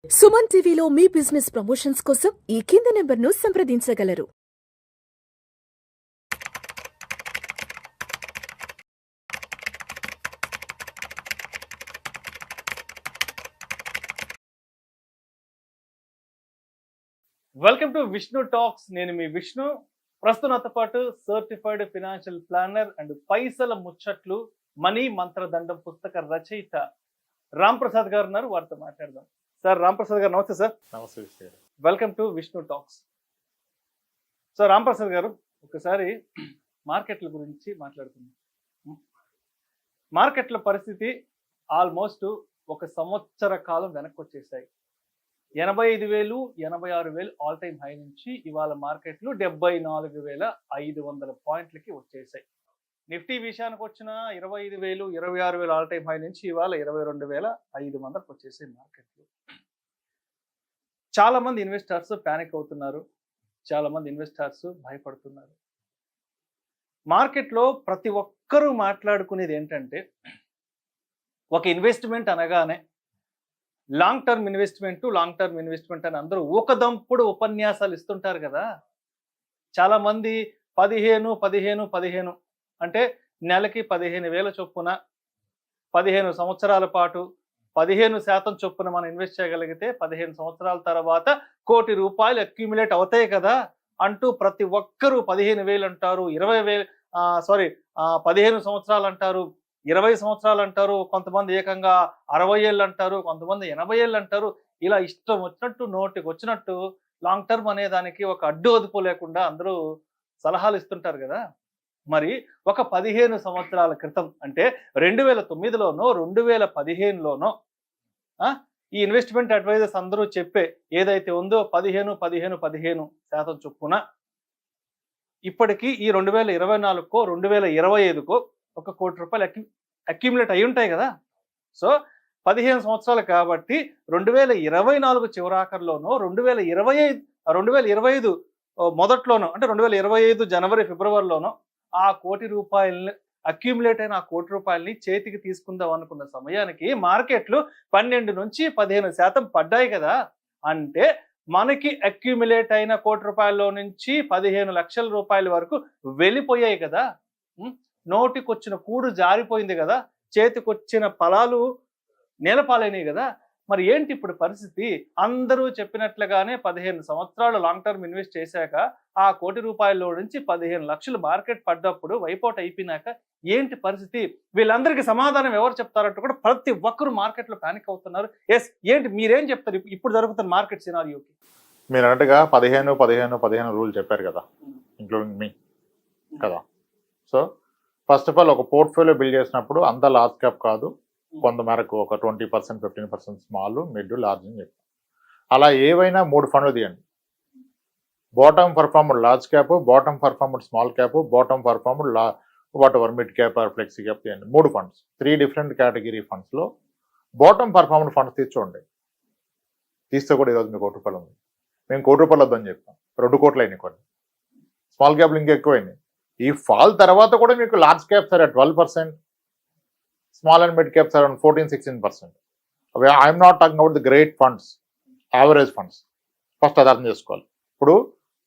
సుమన్ టీవీలో మీ business promotions కోసం ఈ కింది నెంబర్ను సంప్రదించగలరు. Welcome to Vishnu talks. నేను మీ విష్ణు. ప్రస్తుతం నాతో పాటు సర్టిఫైడ్ ఫినాన్షియల్ ప్లానర్ అండ్ పైసల ముచ్చట్లు మనీ మంత్రదండం పుస్తక రచయిత రామ్ ప్రసాద్ గారు ఉన్నారు. వారితో మాట్లాడదాం. సార్ రామ్ ప్రసాద్ గారు నమస్తే. సార్ నమస్తే విష్ణు గారు. Welcome to Vishnu talks. So Ram Prasad గారు, ఒకసారి మార్కెట్ల గురించి మాట్లాడుకుందాం. మార్కెట్ల పరిస్థితి ఆల్మోస్ట్ ఒక సంవత్సర కాలం వెనక్కి వచ్చేసాయి. 85,000 86,000 ఆల్ టైమ్ హై నుంచి ఇవాళ మార్కెట్లు 74,500 పాయింట్లకి వచ్చేసాయి. నిఫ్టీ విషయానికి వచ్చిన 25,000 26,000 ఆల్ టైమ్ హై నుంచి ఇవాళ 22,500కి వచ్చేసాయి మార్కెట్లు. చాలా మంది ఇన్వెస్టర్స్ ప్యానిక్ అవుతున్నారు, చాలా మంది ఇన్వెస్టర్స్ భయపడుతున్నారు. మార్కెట్లో ప్రతి ఒక్కరూ మాట్లాడుకునేది ఏంటంటే, ఒక ఇన్వెస్ట్మెంట్ అనగానే లాంగ్ టర్మ్ ఇన్వెస్ట్మెంట్ అని అందరూ ఊకదంపుడు ఉపన్యాసాలు ఇస్తుంటారు కదా. చాలా మంది 15 అంటే నెలకి 15,000 చొప్పున 15 సంవత్సరాల పాటు 15% చొప్పున మనం ఇన్వెస్ట్ చేయగలిగితే 15 సంవత్సరాల తర్వాత ₹1,00,00,000 అక్యుములేట్ అవుతాయి కదా అంటూ ప్రతి ఒక్కరూ 15,000 అంటారు, 15 సంవత్సరాలు అంటారు, 20 సంవత్సరాలు అంటారు, కొంతమంది ఏకంగా 60 ఏళ్ళు అంటారు, కొంతమంది 80 ఏళ్ళు అంటారు. ఇలా ఇష్టం వచ్చినట్టు నోటికి వచ్చినట్టు లాంగ్ టర్మ్ అనే దానికి ఒక అడ్డు అదుపు లేకుండా అందరూ సలహాలు ఇస్తుంటారు కదా. మరి ఒక 15 సంవత్సరాల క్రితం అంటే 2009లోనో 2015లోనో ఈ ఇన్వెస్ట్మెంట్ అడ్వైజర్స్ అందరూ చెప్పే ఏదైతే ఉందో 15% చొప్పున ఇప్పటికీ ఈ 2024కో 2025కో ₹1,00,00,000 అక్యుములేట్ అయి ఉంటాయి కదా. సో 15 సంవత్సరాలు కాబట్టి 2024 చివరాఖరులోనో 2025 మొదట్లోనో అంటే 2025 జనవరి ఫిబ్రవరిలోనో ఆ ₹1,00,00,000 అక్యుములేట్ అయిన ఆ ₹1,00,00,000 చేతికి తీసుకుందాం అనుకున్న సమయానికి మార్కెట్లు 12 నుంచి 15% పడ్డాయి కదా. అంటే మనకి అక్యుములేట్ అయిన ₹1,00,00,000 నుంచి 15 లక్షల రూపాయల వరకు వెళ్ళిపోయాయి కదా. నోటికొచ్చిన కూడు జారిపోయింది కదా, చేతికొచ్చిన ఫలాలు నేలపాలైనవి కదా. మరి ఏంటి ఇప్పుడు పరిస్థితి? అందరూ చెప్పినట్లుగానే 15 సంవత్సరాలు లాంగ్ టర్మ్ ఇన్వెస్ట్ చేశాక ఆ ₹1,00,00,000 నుంచి 15 లక్షలు మార్కెట్ పడ్డప్పుడు వైపౌట్ అయిపోయినాక ఏంటి పరిస్థితి? వీళ్ళందరికీ సమాధానం ఎవరు చెప్తారంటూ కూడా ప్రతి ఒక్కరు మార్కెట్లో ప్యానిక్ అవుతున్నారు. ఏంటి మీరేం చెప్తారు ఇప్పుడు జరుగుతున్న మార్కెట్ సినారియోకి? మీరు అన్నట్టుగా 15 రూల్ చెప్పారు కదా, ఇంక్లూడింగ్ మీ కదా. సో ఫస్ట్ ఆఫ్ ఆల్ ఒక పోర్ట్ఫోలియో బిల్డ్ చేసినప్పుడు అంత లార్జ్ క్యాప్ కాదు, కొంతమేరకు ఒక 20% 15% స్మాల్, మిడ్, లార్జ్ అని చెప్పారు. అలా ఏవైనా 3 ఫండ్లు తీయండి. Bottom performer large cap, bottom performer small cap, bottom performer what ever mid cap or flexi cap తీయండి. 3 ఫండ్స్, 3 డిఫరెంట్ కేటగిరీ ఫండ్స్లో బాటమ్ పర్ఫార్మర్ ఫండ్స్ తీసుకోండి. తీస్తే కూడా ఈరోజు మీకు ₹1 ఉంది. మేము ₹1 వద్దని చెప్పాం, 2 కోట్లు అయినాయి కొన్ని. స్మాల్ క్యాప్లు ఇంకా ఎక్కువైనాయి. ఈ ఫాల్ తర్వాత కూడా మీకు large caps are 12%, small and mid caps around 14-16%. I'm not talking about the great funds, average funds. First అది అర్థం చేసుకోవాలి. ఇప్పుడు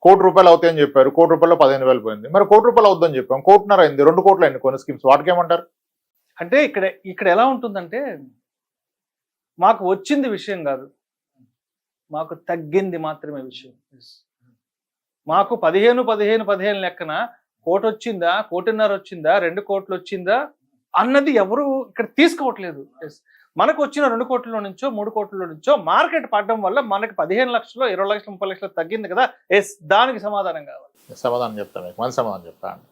₹1,00,00,000 అవుతాయని చెప్పారు, ₹1,00,00,000లో 15,000 పోయింది. మరి ₹1,00,00,000 అవుద్దని చెప్పాం, 1,50,000 అయింది, 2 కోట్లు అయింది కొన్ని స్కీమ్స్. వాటికి ఏమంటారు? అంటే ఇక్కడ ఎలా ఉంటుందంటే, మాకు వచ్చింది విషయం కాదు, మాకు తగ్గింది మాత్రమే విషయం. మాకు 15 లెక్కన 1,00,00,000 వచ్చిందా, 1,50,000 వచ్చిందా, 2 కోట్లు వచ్చిందా అన్నది ఎవరు ఇక్కడ తీసుకోవట్లేదు. మనకు వచ్చిన 2 కోట్ల నుంచో 3 కోట్ల నుంచో మార్కెట్ పడడం వల్ల మనకి 15 లక్షలు 20 లక్షలు 30 లక్షలు తగ్గింది కదా. దానికి సమాధానం కావాలి. సమాధానం చెప్తాను, మీకు మంచి సమాధానం చెప్తాను.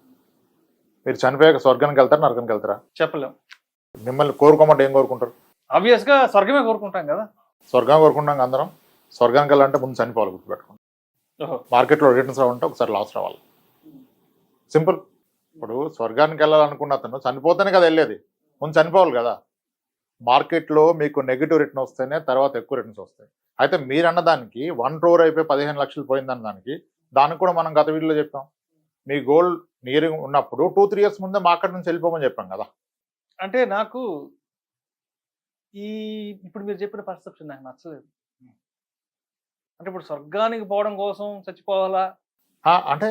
మీరు చనిపోయాక స్వర్గానికి వెళ్తారా, నరకానికి వెళ్తారా? చెప్పలేం. మిమ్మల్ని కోరుకోమంటే ఏం కోరుకుంటారు? ఆబ్వియస్ గా స్వర్గమే కోరుకుంటాం కదా. స్వర్గం కోరుకుంటాం అందరం. స్వర్గానికి వెళ్ళాలంటే ముందు చనిపోవాలి, గుర్తుపెట్టుకోండి. మార్కెట్లో రిటర్న్స్ రావాలంటే ఒకసారి లాస్ రావాలి, సింపుల్. ఇప్పుడు స్వర్గానికి వెళ్ళాలనుకున్న అతను చనిపోతేనే కదా వెళ్ళేది, ముందు చనిపోవాలి కదా. మార్కెట్లో మీకు నెగిటివ్ రిటర్న్ వస్తేనే తర్వాత ఎక్కువ రిటర్న్స్ వస్తాయి. అయితే మీరు అన్నదానికి 1 crore అయిపోయి 15 లక్షలు పోయిందన్న దానికి కూడా మనం గత వీడియోలో చెప్పాం. మీ గోల్ నియరింగ్ ఉన్నప్పుడు 2-3 years ముందే మార్కెట్ నుంచి వెళ్ళిపోమని చెప్పాం కదా. అంటే నాకు ఇప్పుడు మీరు చెప్పిన పర్సెప్షన్ నాకు నచ్చలేదు. అంటే ఇప్పుడు స్వర్గానికి పోవడం కోసం చచ్చిపోవాలా? అంటే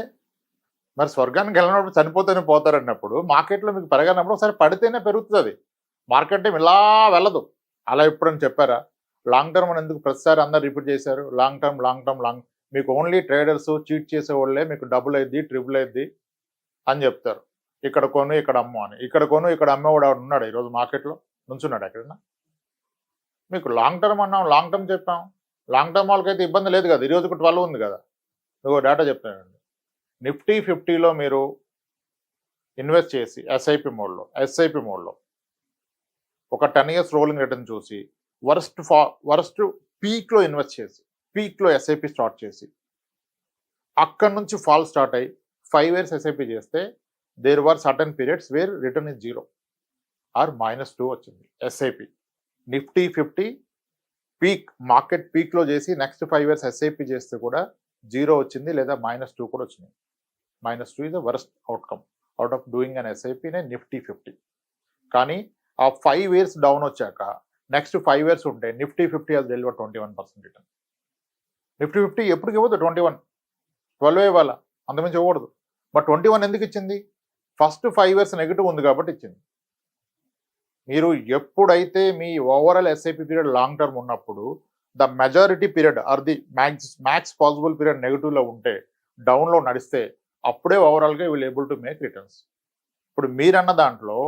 మరి స్వర్గానికి వెళ్ళినప్పుడు చనిపోతేనే పోతారన్నప్పుడు మార్కెట్లో మీకు పెరగనప్పుడు ఒకసారి పడితేనే పెరుగుతుంది అది. మార్కెట్ ఏం ఇలా వెళ్ళదు. అలా ఎప్పుడని చెప్పారా? లాంగ్ టర్మ్ అని ఎందుకు ప్రతిసారి అందరు రిపీట్ చేశారు? లాంగ్ టర్మ్ మీకు ఓన్లీ ట్రేడర్స్ చీట్ చేసే వాళ్ళే మీకు డబుల్ అయింది, ట్రిపుల్ అయింది అని చెప్తారు. ఇక్కడ కొను ఇక్కడ అమ్ము అని. ఇక్కడ కొను ఇక్కడ అమ్మేవాడు ఎవడు ఉన్నాడు ఈరోజు మార్కెట్లో? నుంచున్నాడు ఎక్కడన్నా? మీకు లాంగ్ టర్మ్ అన్నాం, లాంగ్ టర్మ్ చెప్పాం. లాంగ్ టర్మ్ వాళ్ళకైతే ఇబ్బంది లేదు కదా. ఈరోజు 12 ఉంది కదా. నువ్వు డేటా చెప్తానండి. నిఫ్టీ 50లో మీరు ఇన్వెస్ట్ చేసి ఎస్ఐపి మోడ్లో ఒక 10 years రోలింగ్ రిటర్న్ చూసి వరస్ట్ పీక్లో ఇన్వెస్ట్ చేసి పీక్లో ఎస్ఐపి స్టార్ట్ చేసి అక్కడ నుంచి ఫాల్ స్టార్ట్ అయ్యి 5 years ఎస్ఐపి చేస్తే there were certain periods where return is 0 or -2 వచ్చింది ఎస్ఐపి. నిఫ్టీ 50 పీక్ మార్కెట్ పీక్లో చేసి నెక్స్ట్ 5 years ఎస్ఐపి చేస్తే కూడా 0 వచ్చింది, లేదా -2 కూడా వచ్చింది. -2 is the worst outcome out of doing an SIP in a Nifty 50. కానీ ఆ 5 years డౌన్ వచ్చాక నెక్స్ట్ 5 years ఉంటే Nifty 50 has delivered 21% return. Nifty 50 ఎప్పటికి ఇవ్వదు 21, 12 ఇవ్వాలా, అంతమించి ఇవ్వకూడదు. బట్ 21 ఎందుకు ఇచ్చింది? ఫస్ట్ 5 years నెగిటివ్ ఉంది కాబట్టి ఇచ్చింది. మీరు ఎప్పుడైతే మీ overall SIP period long term ఉన్నప్పుడు the majority period are the max possible period నెగిటివ్లో ఉంటే, డౌన్లో నడిస్తే, అప్పుడే ఓవరాల్గా will able to make returns. ఇప్పుడు మీరన్న దాంట్లో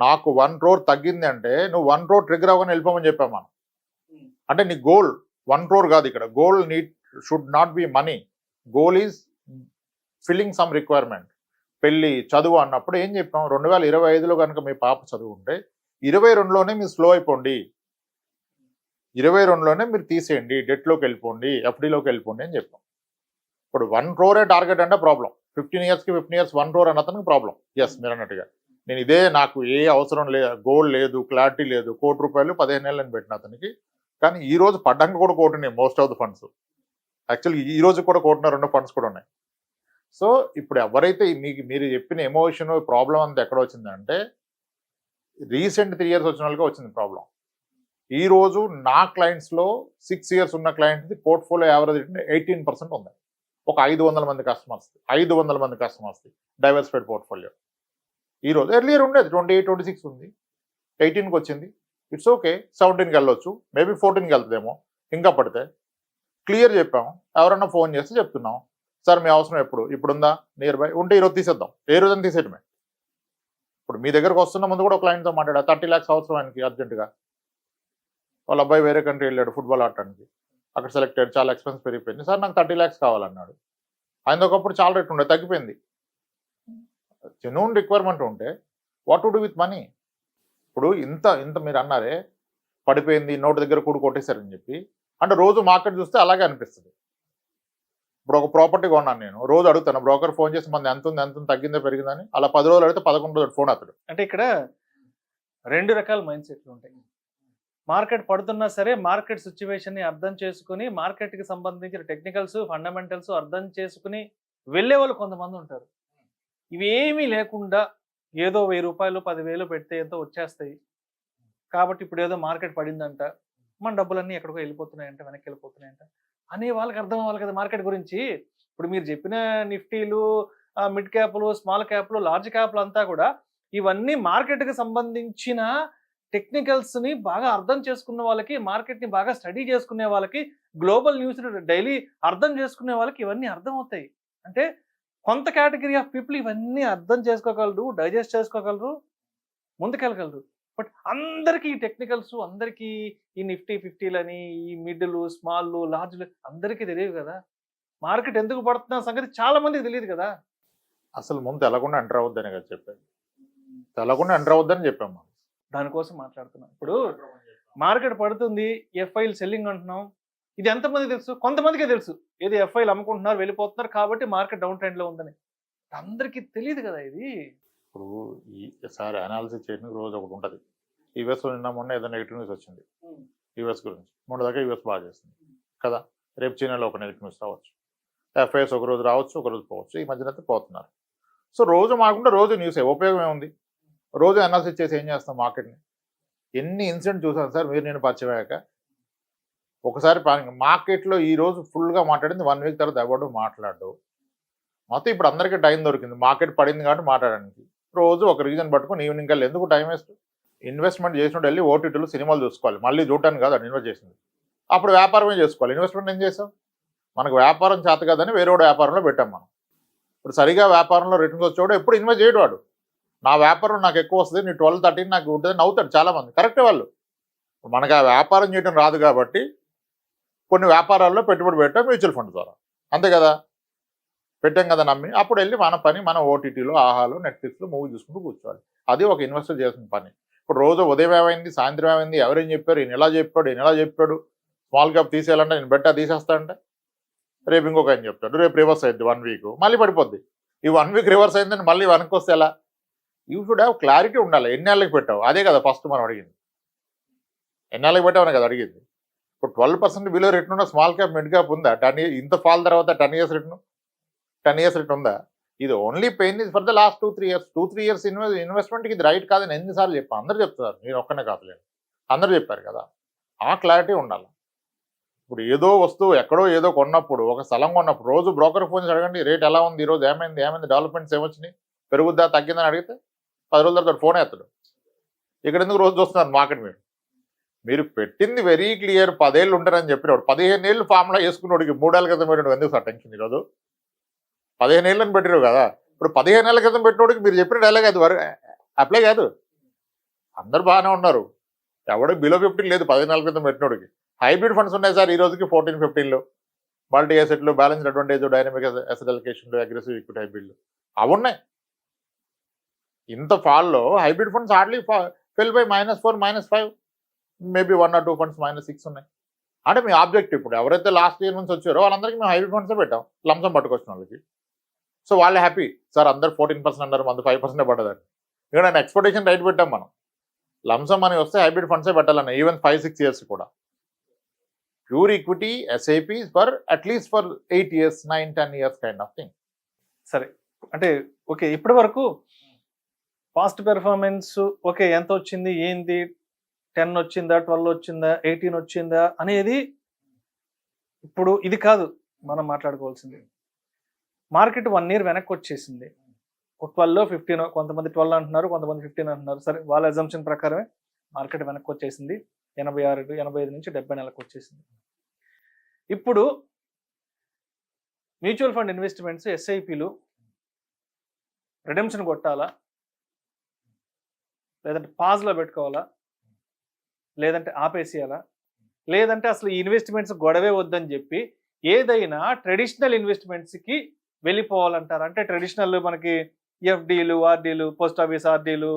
నాకు 1 crore తగ్గింది అంటే నువ్వు 1 crore ట్రిగర్ అవ్వగానే వెళ్ళిపోమని చెప్పాం మనం. అంటే నీ గోల్ 1 crore కాదు. ఇక్కడ goal should not be money. Goal is filling some requirement. పెళ్ళి, చదువు అన్నప్పుడు ఏం చెప్పాం? 2025లో కనుక మీ పాప చదువు ఉంటే 22లోనే మీరు స్లో అయిపోండి, 22లోనే మీరు తీసేయండి, డెట్లోకి వెళ్ళిపోండి, ఎఫ్డీలోకి వెళ్ళిపోండి అని చెప్పాం. ఇప్పుడు 1 crore టార్గెట్ అంటే ప్రాబ్లం. 15 years 1 crore అన్న అతనికి ప్రాబ్లం. ఎస్, మీరు అన్నట్టుగా నేను ఇదే, నాకు ఏ అవసరం లేదు, గోల్ లేదు, క్లారిటీ లేదు, ₹1 కోటి 15 ఏళ్ళని పెట్టిన అతనికి. కానీ ఈ రోజు పడ్డానికి కూడా కోటినాయి most of the funds. Actually ఈ రోజు కూడా కోటిన 2 ఫండ్స్ కూడా ఉన్నాయి. సో ఇప్పుడు ఎవరైతే మీరు చెప్పిన ఎమోషన్ ప్రాబ్లం అంతా ఎక్కడ వచ్చిందంటే రీసెంట్ 3 years వచ్చిన వాళ్ళకి వచ్చింది ప్రాబ్లం. ఈ రోజు నా క్లయింట్స్లో 6 years ఉన్న క్లయింట్స్ది పోర్ట్ఫోలియో యావరేజ్ 18% ఉంది. ఒక 500 మంది కస్టమర్స్ది డైవర్సిఫైడ్ పోర్ట్ఫోలియో. ఈరోజు ఎర్లియర్ ఉండేది 28, 26 ఉంది, 18కి వచ్చింది. ఇట్స్ ఓకే, 17కి వెళ్ళొచ్చు, మేబీ 14కి వెళ్తుందేమో ఇంకా పడితే. క్లియర్ చెప్పాము. ఎవరన్నా ఫోన్ చేస్తే చెప్తున్నాం, సార్ మీ అవసరం ఇప్పుడుందా, నియర్ బై ఉంటే ఈరోజు తీసేద్దాం, ఏ రోజున తీసేయటమే. ఇప్పుడు మీ దగ్గరకు వస్తున్న ముందు కూడా ఒక క్లయింట్తో మాట్లాడా, 30 lakhs అవసరం ఆయనకి అర్జెంటుగా. వాళ్ళ అబ్బాయి వేరే కంట్రీ వెళ్ళాడు ఫుట్బాల్ ఆడటానికి, అక్కడ సెలెక్ట్ అయ్యాడు, చాలా ఎక్స్పెన్స్ పెరిగిపోయింది, సార్ నాకు 30 lakhs కావాలన్నాడు. ఆయన ఒకప్పుడు చాలా రేట్ ఉండే, తగ్గిపోయింది. జెన్యూన్ రిక్వైర్మెంట్ ఉంటే what to do with money? ఇప్పుడు ఇంత మీరు అన్నారే పడిపోయింది, నోటి దగ్గర కూడు కొట్టేశారని చెప్పి, అంటే రోజు మార్కెట్ చూస్తే అలాగే అనిపిస్తుంది. ఇప్పుడు ఒక ప్రాపర్టీ కొన్నాను నేను, రోజు అడుగుతాను బ్రోకర్ ఫోన్ చేసి మంది ఎంత ఉంది తగ్గిందో పెరిగిందని. అలా 10 రోజులు అడిగితే 11 రోజులు ఫోన్ అతడు. అంటే ఇక్కడ 2 రకాల మైండ్ సెట్లు ఉంటాయి. మార్కెట్ పడుతున్నా సరే మార్కెట్ సిచ్యువేషన్ని అర్థం చేసుకుని, మార్కెట్కి సంబంధించిన టెక్నికల్స్, ఫండమెంటల్స్ అర్థం చేసుకుని వెళ్ళే వాళ్ళు కొంతమంది ఉంటారు. ఇవేమీ లేకుండా ఏదో ₹1000, 10,000 పెడితే ఎంతో వచ్చేస్తాయి కాబట్టి ఇప్పుడు ఏదో మార్కెట్ పడిందంట, మన డబ్బులన్నీ ఎక్కడికో వెళ్ళిపోతున్నాయంట, వెనక్కి వెళ్ళిపోతున్నాయంట అనే వాళ్ళకి అర్థం అవ్వాలి కదా మార్కెట్ గురించి. ఇప్పుడు మీరు చెప్పిన నిఫ్టీలు, మిడ్ క్యాప్లు, స్మాల్ క్యాప్లు, లార్జ్ క్యాప్లు అంతా కూడా ఇవన్నీ మార్కెట్కి సంబంధించిన టెక్నికల్స్ని బాగా అర్థం చేసుకున్న వాళ్ళకి, మార్కెట్ని బాగా స్టడీ చేసుకునే వాళ్ళకి, గ్లోబల్ న్యూస్ డైలీ అర్థం చేసుకునే వాళ్ళకి ఇవన్నీ అర్థం అవుతాయి. అంటే కొంత కేటగిరీ ఆఫ్ పీపుల్ ఇవన్నీ అర్థం చేసుకోగలరు, డైజెస్ట్ చేసుకోగలరు, ముందుకెళ్ళగలరు. బట్ అందరికీ ఈ టెక్నికల్స్, అందరికీ ఈ నిఫ్టీ 50లని, ఈ మిడ్లు, స్మాల్లు, లార్జ్లు అందరికీ తెలియదు కదా. మార్కెట్ ఎందుకు పడుతున్న సంగతి చాలా మందికి తెలియదు కదా. అసలు ముందు తెలకుండా ఎంటర్ అవద్దని కదా చెప్పాను, తెలకుండా ఎంటర్ అవద్దని చెప్పాము. దానికోసం మాట్లాడుతున్నాం. ఇప్పుడు మార్కెట్ పడుతుంది, ఎఫ్ఐలు సెల్లింగ్ అంటున్నాం, ఇది ఎంతమంది తెలుసు? కొంతమందికే తెలుసు, ఏది ఎఫ్ఐలు అమ్ముకుంటున్నారు, వెళ్ళిపోతున్నారు కాబట్టి మార్కెట్ డౌన్ ట్రెండ్లో ఉందని. అందరికీ తెలియదు కదా ఇది. ఇప్పుడు ఈసారి అనాలిసిస్ చేయడానికి రోజు ఒకటి ఉంటుంది. యూఎస్లో మొన్న ఏదో నెగిటివ్ న్యూస్ వచ్చింది యూఎస్ గురించి, మొన్న దాకా యూఎస్ బాగా చేస్తుంది కదా. రేపు చైనాలో ఒక నెగిటివ్ న్యూస్ రావచ్చు, ఎఫ్ఐఎస్ ఒక రోజు రావచ్చు, ఒక రోజు పోవచ్చు. ఈ మధ్యన అయితే పోతున్నారు. సో రోజు మాకుండా రోజు న్యూసే, ఉపయోగం ఏముంది? రోజు అనాలిసిస్ చేసి ఏం చేస్తాం మార్కెట్ని? ఎన్ని ఇన్సిడెంట్ చూసాను సార్ మీరు నేను పరిచయమయ్యాక. ఒకసారి మార్కెట్లో ఈ రోజు ఫుల్గా మాట్లాడింది 1 వీక్ తర్వాత ఎవడు మాట్లాడు. మొత్తం ఇప్పుడు అందరికీ టైం దొరికింది, మార్కెట్ పడింది కాబట్టి మాట్లాడడానికి. రోజు ఒక రీజన్ పట్టుకుని ఈవినింగ్ కల్లా ఎందుకు టైం వేస్ట్? ఇన్వెస్ట్మెంట్ చేసినట్టు వెళ్ళి ఓటీటీలు సినిమాలు చూసుకోవాలి, మళ్ళీ చూడటానికి కాదు ఇన్వెస్ట్ చేసింది. అప్పుడు వ్యాపారమే చేసుకోవాలి. ఇన్వెస్ట్మెంట్ ఏం చేసాం? మనకు వ్యాపారం చేత కదని వేరే వ్యాపారంలో పెట్టాం మనం. ఇప్పుడు సరిగా వ్యాపారంలో రిటర్న్స్ వచ్చేవాడు ఎప్పుడు ఇన్వెస్ట్ చేయడు. వాడు నా వ్యాపారం నాకు ఎక్కువ వస్తుంది, నీ 12, 13 నాకు ఉంటుంది నవ్వుతాడు చాలామంది. కరెక్టే వాళ్ళు. మనకు ఆ వ్యాపారం చేయడం రాదు కాబట్టి కొన్ని వ్యాపారాల్లో పెట్టుబడి పెట్టాం మ్యూచువల్ ఫండ్ ద్వారా, అంతే కదా, పెట్టాం కదా నమ్మి. అప్పుడు వెళ్ళి మన పని మన ఓటీటీలో, ఆహాలో, నెట్ఫ్లిక్స్లో మూవీ చూసుకుంటూ కూర్చోవాలి. అది ఒక ఇన్వెస్టర్ చేసిన పని. ఇప్పుడు రోజు ఉదయం ఏమైంది, సాయంత్రం ఏమైంది, ఎవరేం చెప్పారు, ఈయన ఎలా చెప్పాడు, ఈయన ఎలా చెప్పాడు, స్మాల్ క్యాప్ తీసేయాలంటే నేను బెట్టా తీసేస్తా అంటే రేపు ఇంకొక ఆయన చెప్తాడు, రేపు రివర్స్ అయింది 1 వీక్ మళ్ళీ పడిపోద్ది. ఈ 1 వీక్ రివర్స్ అయిందని మళ్ళీ వెనక్కి వస్తే ఎలా? యూ షుడ్ హ్యావ్ క్లారిటీ ఉండాలి. ఎన్నేళ్ళకి పెట్టావు, అదే కదా ఫస్ట్ మనం అడిగింది. ఎన్నేళ్ళకి పెట్టామని కదా అడిగింది. ఇప్పుడు 12% బిలో రిటర్న్ ఉన్న స్మాల్ క్యాప్, మిడ్ క్యాప్ ఉందా? 10 ఇయర్స్ ఇంత ఫాల్ తర్వాత 10 ఇయర్స్ రిటర్న్, 10 ఇయర్స్ రిటర్న్ ఉందా? ఇది only pain is for the last 2-3 years. 2-3 years ఇన్వెస్ట్మెంట్కి ఇది రైట్ కాదని ఎన్నిసార్లు చెప్పాను. అందరూ చెప్తున్నారు, నేను ఒక్కనే కాదులేను, అందరూ చెప్పారు కదా. ఆ క్లారిటీ ఉండాలి. ఇప్పుడు ఏదో వస్తువు ఎక్కడో ఏదో కొన్నప్పుడు, ఒక స్థలం కొన్నప్పుడు రోజు బ్రోకర్ ఫోన్ అడగండి, రేట్ ఎలా ఉంది, ఈరోజు ఏమైంది, డెవలప్మెంట్స్ ఏమొచ్చినాయి, పెరుగుద్దా తగ్గిందని అడిగితే 10 రోజుల తర్వాత ఫోన్ ఎత్తడు. ఇక్కడ ఎందుకు రోజు చూస్తున్నారు మార్కెట్? మీరు పెట్టింది వెరీ క్లియర్, 10 ఏళ్ళు ఉంటారని చెప్పినప్పుడు 15 ఏళ్ళు ఫార్ములా వేసుకున్నోడికి 3 ఏళ్ళ క్రితం పెట్టిన ఎందుకు సార్ టెన్షన్? ఈరోజు 15 ఏళ్ళని పెట్టిరు కదా. ఇప్పుడు 15 ఏళ్ళ క్రితం పెట్టినోడికి మీరు చెప్పిన డైలాగ్ అది అప్లై కాదు. అందరు బాగానే ఉన్నారు, ఎవడో బిలో 15 లేదు 15 ఏళ్ళ క్రితం పెట్టినోడికి. హైబ్రిడ్ ఫండ్స్ ఉన్నాయి సార్ ఈ రోజుకి 14-15లో, మల్టీ అసెట్లు, బ్యాలెన్స్డ్ అడ్వాంటేజ్, డైనమిక్ అసెట్ అలొకేషన్లు, అగ్రెసివ్ ఈక్విటీ హైబ్రిడ్లు అవి ఉన్నాయి. ఇంత ఫాల్లో hybrid funds hardly fell by -4, -5, maybe 1 or 2 funds -6 ఉన్నాయి. అంటే మీ ఆబ్జెక్ట్ ఇప్పుడు ఎవరైతే లాస్ట్ ఇయర్ నుంచి వచ్చారో వాళ్ళందరికీ మేము హైబ్రిడ్ ఫండ్సే పెట్టాం, లంసం పట్టుకొచ్చిన వాళ్ళకి. సో వాళ్ళు హ్యాపీ సార్, అందరు 14% అన్నారు, మంది 5% పడ్డదని. ఇక్కడ నేను ఎక్స్పెక్టేషన్ రైట్ పెట్టాం మనం. లంసం అని వస్తే హైబ్రిడ్ ఫండ్సే పెట్టాలన్న, ఈవెన్ 5-6 ఇయర్స్ కూడా. Pure equity SIPs for at least for 8 years, 9-10 years kind of thing. సరే, అంటే ఓకే, ఇప్పటి వరకు పాస్ట్ పెర్ఫార్మెన్స్ ఓకే, ఎంత వచ్చింది, ఏంది, 10 వచ్చిందా, 12 వచ్చిందా, 18 వచ్చిందా అనేది ఇప్పుడు ఇది కాదు మనం మాట్లాడుకోవాల్సింది. మార్కెట్ 1 year వెనక్కి వచ్చేసింది. 12లో 15, కొంతమంది 12 అంటున్నారు, కొంతమంది 15 అంటున్నారు. సరే, వాళ్ళ అజంప్షన్ ప్రకారమే మార్కెట్ వెనక్కి వచ్చేసింది. 86, 85 నుంచి 70 నెలలకు వచ్చేసింది. ఇప్పుడు మ్యూచువల్ ఫండ్ ఇన్వెస్ట్మెంట్స్, ఎస్ఐపిలు రిడెంప్షన్ కొట్టాలా, లేదంటే పాజ్లో పెట్టుకోవాలా, లేదంటే ఆపేసేయాలా, లేదంటే అసలు ఈ ఇన్వెస్ట్మెంట్స్ గొడవే వద్దని చెప్పి ఏదైనా ట్రెడిషనల్ ఇన్వెస్ట్మెంట్స్కి వెళ్ళిపోవాలంటారు? అంటే ట్రెడిషనల్ మనకి ఎఫ్డీలు, ఆర్డీలు, పోస్ట్ ఆఫీస్ ఆర్డీలు,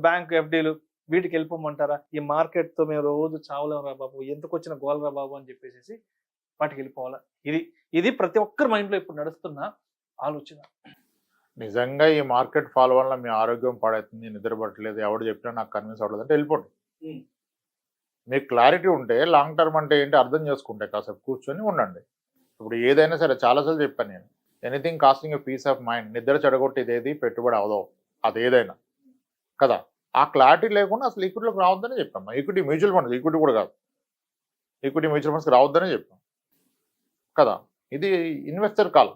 బ్యాంక్ ఎఫ్డీలు, వీటికి వెళ్ళిపోమంటారా? ఈ మార్కెట్తో మేము రోజు చావలేం రా బాబు, ఎందుకు వచ్చిన గోల్రా బాబు అని చెప్పేసి వాటికి వెళ్ళిపోవాలా? ఇది ప్రతి ఒక్కరి మైండ్లో ఇప్పుడు నడుస్తున్న ఆలోచన. నిజంగా ఈ మార్కెట్ ఫాల్ వల్ల మీ ఆరోగ్యం పాడవుతుంది, నిద్రపట్టలేదు, ఎవడు చెప్పినా నాకు కన్విన్స్ అవ్వలేదు అంటే వెళ్ళిపోండి. మీకు క్లారిటీ ఉంటే లాంగ్ టర్మ్ అంటే ఏంటి అర్థం చేసుకుంటే కాసేపు కూర్చొని ఉండండి. ఇప్పుడు ఏదైనా సరే చాలాసార్లు చెప్పాను నేను, anything costing a peace of mind. నిద్ర చెడగొట్టేది ఏది పెట్టుబడి అవదో, అది ఏదైనా కదా. ఆ క్లారిటీ లేకుండా అసలు ఈక్విటీలోకి రావద్దని చెప్పాము. ఈక్విటీ మ్యూచువల్ ఫండ్స్, ఈక్విటీ కూడా కాదు, ఈక్విటీ మ్యూచువల్ ఫండ్స్కి రావద్దని చెప్పాం కదా. ఇది ఇన్వెస్టర్ కాల్,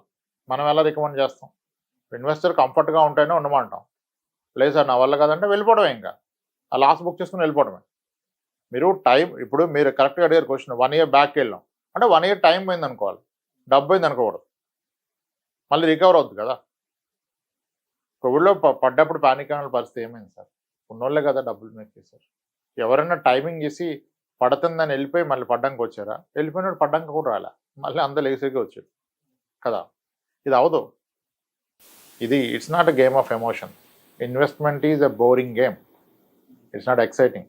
మనం ఎలా రికమెండ్ చేస్తాం? ఇన్వెస్టర్ కంఫర్ట్గా ఉంటేనే ఉండమంటాం. లేదు సార్ నా వల్ల కాదంటే వెళ్ళిపోవడమే, ఇంకా ఆ లాస్ బుక్ చేసుకుని వెళ్ళిపోవడమే. మీరు టైం, ఇప్పుడు మీరు కరెక్ట్గా అడిగారు క్వశ్చన్, 1 year బ్యాక్ వెళ్ళాం అంటే 1 year టైం పోయింది అనుకోవాలి, డబ్బు పోయింది అనుకోకూడదు, మళ్ళీ రికవర్ అవుతుంది కదా. కోవిడ్లో పడ్డప్పుడు పానిక్ అనే పరిస్థితి ఏమైంది సార్? ఉన్నోళ్ళే కదా డబ్బులు మేక్ చేశారు. ఎవరైనా టైమింగ్ చేసి పడుతుందని వెళ్ళిపోయి మళ్ళీ పడ్డానికి వచ్చారా? వెళ్ళిపోయినప్పుడు పడ్డానికి కూడా రాలే, మళ్ళీ అంత లేసేగా వచ్చేది కదా. ఇది అవదు. ఇది it's not a game of emotion. Investment is a boring game, it's not exciting.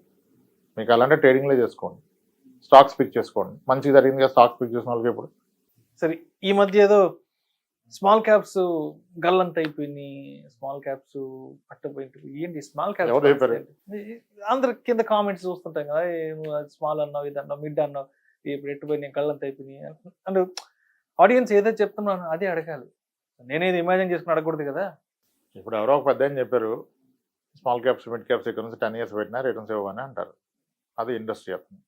మీకు అలాంటి ట్రేడింగ్లో చేసుకోండి, స్టాక్స్ పిక్ చేసుకోండి. మంచిగా జరిగింది కదా స్టాక్స్ పిక్ చేసిన వాళ్ళకి. ఇప్పుడు సరే, ఈ మధ్య ఏదో స్మాల్ క్యాప్స్ గల్లంత అయిపోయినాయి, స్మాల్ క్యాప్స్ పట్టపోయింది. ఏంటి స్మాల్ క్యాప్స్? అందరు కింద కామెంట్స్ చూస్తుంటాం కదా, స్మాల్ అన్నావు, ఇది అన్నావు, మిడ్ అన్నావు, ఇప్పుడు ఎట్టుపోయినాయి, గల్లంత అయిపోయినాయి అంటే ఆడియన్స్ ఏదైతే చెప్తున్నాను అదే అడగాలి. నేనేది ఇమాజిన్ చేసుకుని అడగకూడదు కదా. ఇప్పుడు ఎవరో ఒక పెద్ద అని చెప్పారు, స్మాల్ క్యాప్స్ మిడ్ క్యాప్స్ ఇక్కడ నుంచి 10 years పెట్టినా రిటర్న్స్ ఇవ్వని అంటారు. అది ఇండస్ట్రీ అతను.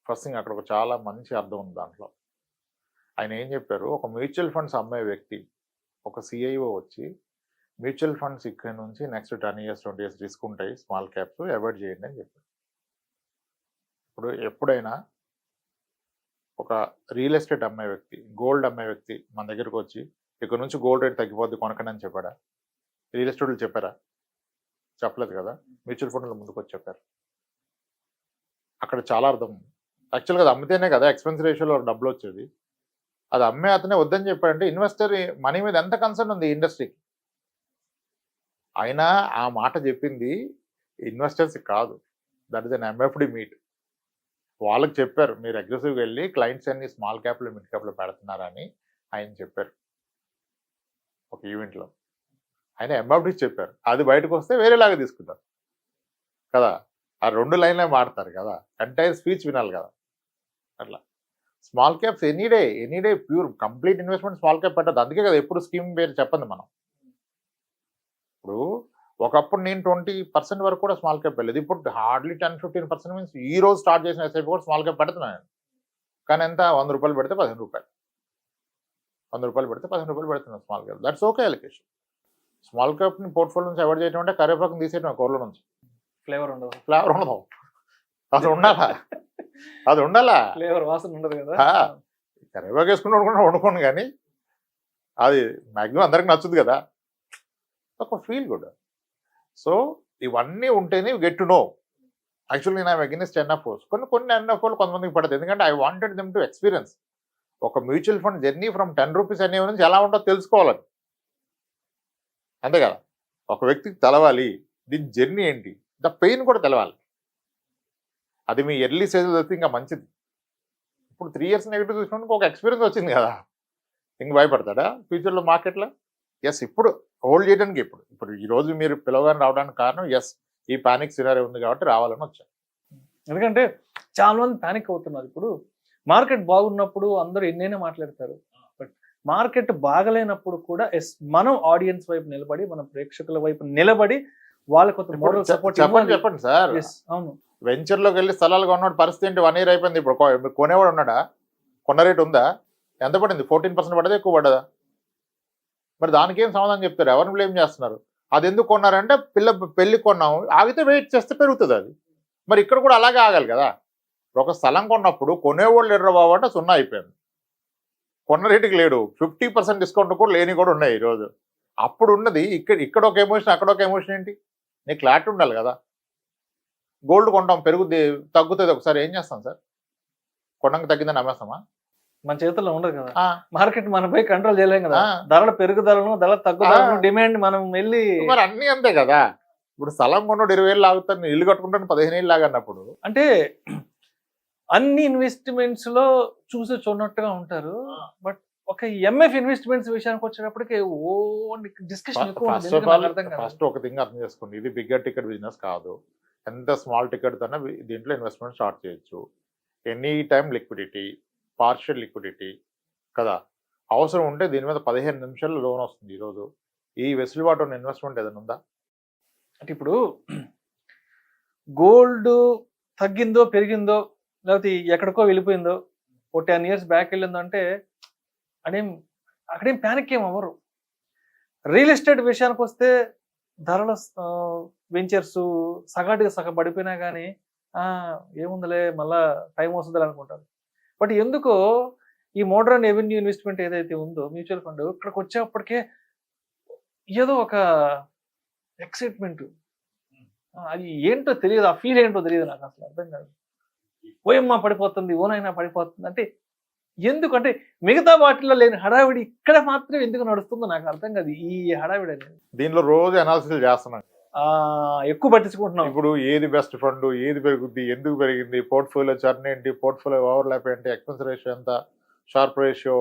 ఫస్ట్ థింగ్ అక్కడ ఒక చాలా మంచి అర్థం ఉంది దాంట్లో. ఆయన ఏం చెప్పారు, ఒక మ్యూచువల్ ఫండ్స్ అమ్మే వ్యక్తి, ఒక సిఐఓ వచ్చి మ్యూచువల్ ఫండ్స్ ఇక్కడ నుంచి నెక్స్ట్ 10 years 20 years రిస్క్ ఉంటాయి, స్మాల్ క్యాప్స్ అవాయిడ్ చేయండి అని చెప్పారు. ఇప్పుడు ఎప్పుడైనా ఒక రియల్ ఎస్టేట్ అమ్మే వ్యక్తి, గోల్డ్ అమ్మే వ్యక్తి మన దగ్గరకు వచ్చి ఇక్కడ నుంచి గోల్డ్ రేట్ తగ్గిపోద్ది కొనకండి అని చెప్పాడా? రియల్ ఎస్టేట్లు చెప్పారా? చెప్పలేదు కదా. మ్యూచువల్ ఫండ్ల ముందుకు వచ్చి చెప్పారు. అక్కడ చాలా అర్థం ఉంది. యాక్చువల్గా అది అమ్మితేనే కదా ఎక్స్పెన్స్ రేషియోలో డబ్బులు వచ్చేది. అది అమ్మే అతనే వద్దని చెప్పాడంటే ఇన్వెస్టర్ మనీ మీద ఎంత కన్సర్న్ ఉంది ఇండస్ట్రీకి. అయినా ఆ మాట చెప్పింది ఇన్వెస్టర్స్ కాదు, that is an MFD meet. వాళ్ళకి చెప్పారు మీరు అగ్రెసివ్గా వెళ్ళి క్లయింట్స్ అన్ని స్మాల్ క్యాప్లో మిడ్ క్యాప్లో పెడుతున్నారని ఆయన చెప్పారు ఒక ఈవెంట్లో. ఆయన ఎంఎఫ్డీస్ చెప్పారు, అది బయటకు వస్తే వేరేలాగా తీసుకుంటారు కదా. ఆ 2 లైన్లే మాడతారు కదా, ఎంటైర్ స్పీచ్ వినాలి కదా. అట్లా small caps any day pure complete investment small cap పెట్టదు. అందుకే కదా ఎప్పుడు స్కీమ్ పేరు చెప్పండి మనం. ఇప్పుడు ఒకప్పుడు నేను 20% వరకు కూడా స్మాల్ క్యాప్ వెళ్ళలేదు. ఇప్పుడు హార్డ్లీ 10-15% మీన్స్ ఈ రోజు స్టార్ట్ చేసిన ఎస్ఐపి కూడా స్మాల్ క్యాప్ పెడుతున్నాను. కానీ ఎంత, 100 రూపాయలు పెడితే 15 రూపాయలు, 100 రూపాయలు పెడితే 15 రూపాయలు పెడుతున్నాను small cap. That's okay allocation. Small క్యాప్ని పోర్ట్ఫోలియో నుంచి అవాయిడ్ చేయడం అంటే కరివేపాకుని తీసేయడం కూరలో నుంచి. ఫ్లేవర్ ఉండదు. అది ఉండాలా, అది ఉండాలా. ఫ్లేవర్ వాసన ఉండదు కదా. కరివేపాకు వేసుకుని వండుకోండి కానీ అది మ్యాక్సిమం అందరికి నచ్చుద్ది కదా, ఒక ఫీల్ గుడ్. సో ఇవన్నీ ఉంటేనే గెట్ టు నో. యాక్చువల్లీ నేను అగైనెస్ట్ ఎన్ఎఫ్ఓస్. కొన్ని ఎన్ఎఫ్ఓలు కొంతమందికి పడుతుంది, ఎందుకంటే I wanted them to experience ఒక mutual fund journey from 10 rupees అనే నుంచి ఎలా ఉంటుందో తెలుసుకోవాలని. అంతే కదా, ఒక వ్యక్తికి తెలవాలి దీని జర్నీ ఏంటి, ద పెయిన్ కూడా తెలవాలి. అది మీ ఎర్లీ స్టేజ్లో వస్తే ఇంకా మంచిది. ఇప్పుడు 3 years నెగిటివ్ చూసినందుకు ఒక ఎక్స్పీరియన్స్ వచ్చింది కదా, ఇంక భయపడతాడా ఫ్యూచర్లో మార్కెట్లో? ఎస్, ఇప్పుడు హోల్డ్ చేయడానికి ఇప్పుడు ఈరోజు మీరు పిలవగానే రావడానికి కారణం ఎస్ ఈ పానిక్ సినారియో ఉంది కాబట్టి రావాలని వచ్చాను. ఎందుకంటే చాలా మంది పానిక్ అవుతున్నారు. ఇప్పుడు మార్కెట్ బాగున్నప్పుడు అందరూ ఎన్నైనా మాట్లాడతారు, బట్ మార్కెట్ బాగలేనప్పుడు కూడా ఎస్ మనం ఆడియన్స్ వైపు నిలబడి, మన ప్రేక్షకుల వైపు నిలబడి వాళ్ళకి కొంత మోరల్ సపోర్ట్ చెప్పండి సార్. అవును, వెంచర్లోకి వెళ్ళి స్థలాలు కొన్నాడు పరిస్థితి ఏంటి? 1 year అయిపోయింది. ఇప్పుడు కొనేవాడు ఉన్నాడా? కొన్న రేట్ ఉందా? ఎంత పడింది? 14% పడ్డదా, ఎక్కువ పడ్డదా? మరి దానికి ఏం సమాధానం చెప్తారు? ఎవరిని బ్లేమ్ చేస్తున్నారు? అది ఎందుకు కొన్నారంటే పెళ్లి కొన్నాము, ఆగితే వెయిట్ చేస్తే పెరుగుతుంది అది. మరి ఇక్కడ కూడా అలాగే ఆగాలి కదా. ఒక స్థలం కొన్నప్పుడు కొనేవాళ్ళు ఎర్ర బాబు అంటే 0 అయిపోయింది, కొన్న రేటుకి లేడు. 50% డిస్కౌంట్ కూడా లేని కూడా ఉన్నాయి ఈరోజు. అప్పుడు ఉన్నది ఇక్కడ ఒక ఎమోషన్, అక్కడ ఒక ఎమోషన్ ఏంటి? నీకు క్లారిటీ ఉండాలి కదా. గోల్డ్ కొంటాం, పెరుగుద్ది తగ్గుతుంది, ఒకసారి ఏం చేస్తాం సార్? కొనడానికి తగ్గిందని అమ్మేస్తామా? మన చేతుల్లో ఉండదు కదా. మార్కెట్ మనపై కంట్రోల్ చేయలేం కదా. ధరల పెరుగుదలను, ధరల తగ్గుదలను, డిమాండ్ మనం వెళ్ళి మరి అన్ని అంతే కదా. ఇప్పుడు స్థలం కొన్నాడు 20,000 లాగుతాను, ఇల్లు కట్టుకుంటాను 15,000 లాగన్నప్పుడు అంటే అన్ని ఇన్వెస్ట్మెంట్స్ లో చూసి చూడనట్టుగా ఉంటారు. బట్ ఒక ఎంఎఫ్ ఇన్వెస్ట్మెంట్స్ విషయానికి వచ్చేటప్పటికి డిస్కషన్ ఫస్ట్ ఒక థింగ్ అర్థం చేసుకోండి, ఇది బిగ్గర్ టికెట్ బిజినెస్ కాదు. ఎంత స్మాల్ టికెట్ తోనే దీంట్లో ఇన్వెస్ట్మెంట్ స్టార్ట్ చేయొచ్చు. Any time liquidity, partial liquidity కదా. అవసరం ఉంటే దీని మీద 15 నిమిషాల్లో లోన్ వస్తుంది. ఈరోజు ఈ వెసులుబాటు ఉన్న ఇన్వెస్ట్మెంట్ ఏదైనా ఉందా? అంటే ఇప్పుడు గోల్డ్ తగ్గిందో పెరిగిందో లేకపోతే ఎక్కడికో వెళ్ళిపోయిందో, ఓ 10 years బ్యాక్ వెళ్ళిందో అంటే అక్కడేం ప్యానిక్ ఏం అవ్వరు. రియల్ ఎస్టేట్ విషయానికి వస్తే ధరల వెంచర్స్ సగాటిగా సగం పడిపోయినా కానీ ఏముందిలే మళ్ళా టైం వస్తుంది అనుకుంటారు. బట్ ఎందుకో ఈ మోడర్న్ రెవెన్యూ ఇన్వెస్ట్మెంట్ ఏదైతే ఉందో మ్యూచువల్ ఫండ్, ఇక్కడికి వచ్చేప్పటికే ఏదో ఒక ఎక్సైట్మెంట్, అది ఏంటో తెలియదు, ఆ ఫీల్ ఏంటో తెలియదు నాకు అసలు అర్థం కాదు. ఓయమ్మ పడిపోతుంది, ఓనైనా పడిపోతుంది అంటే ఎందుకంటే మిగతా వాటిల్లో లేని హడావిడి ఇక్కడ మాత్రం ఎందుకు నడుస్తుందో నాకు అర్థం కాదు. ఈ హడావిడి అనేది దీనిలో రోజు అనాలిసిస్ చేస్తున్నాను, ఎక్కువ పట్టించుకుంటున్నాం. ఇప్పుడు ఏది బెస్ట్ ఫండ్, ఏది పెరుగుద్ది, ఎందుకు పెరిగింది, పోర్ట్ఫోలియో చర్న్ ఏంటి, పోర్ట్ఫోలియో ఓవర్లాప్ ఏంటి, ఎక్స్పెన్స్ రేషియో ఎంత, sharp ratio,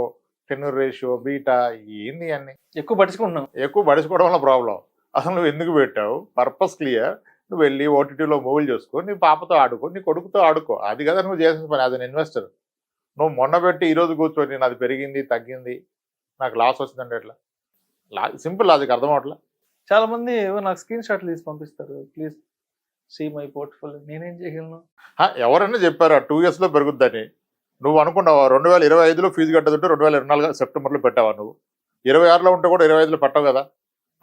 tenure ratio, beta, ఏంది అన్ని ఎక్కువ పట్టించుకుంటున్నాం. ఎక్కువ పట్టించుకోవడం వల్ల ప్రాబ్లం. అసలు నువ్వు ఎందుకు పెట్టావు, పర్పస్ క్లియర్. నువ్వు వెళ్ళి ఓటీటీలో మూవీలు చేసుకో, నీ పాపతో ఆడుకో, నీ కొడుకుతో ఆడుకో, అది కదా నువ్వు చేసిన పని. అది ఇన్వెస్టర్. నువ్వు మొన్న పెట్టి ఈరోజు కూర్చొని నాది పెరిగింది తగ్గింది నాకు లాస్ వచ్చిందంటే ఎట్లా? సింపుల్ లాజిక్ అర్థం అవట్లా. చాలా మంది నాకు స్క్రీన్ షాట్లు తీసి పంపిస్తారు, ప్లీజ్ సీ మై పోర్ట్ఫోలియో నేనేం చేయగలను? ఎవరైనా చెప్పారు 2 years లో పెరుగుద్దని. నువ్వు అనుకున్నావా 2025లో ఫీజు కట్టదుంటే 2024 సెప్టెంబర్లో పెట్టావా నువ్వు? 26లో ఉంటే కూడా 25లో పెట్టవు కదా,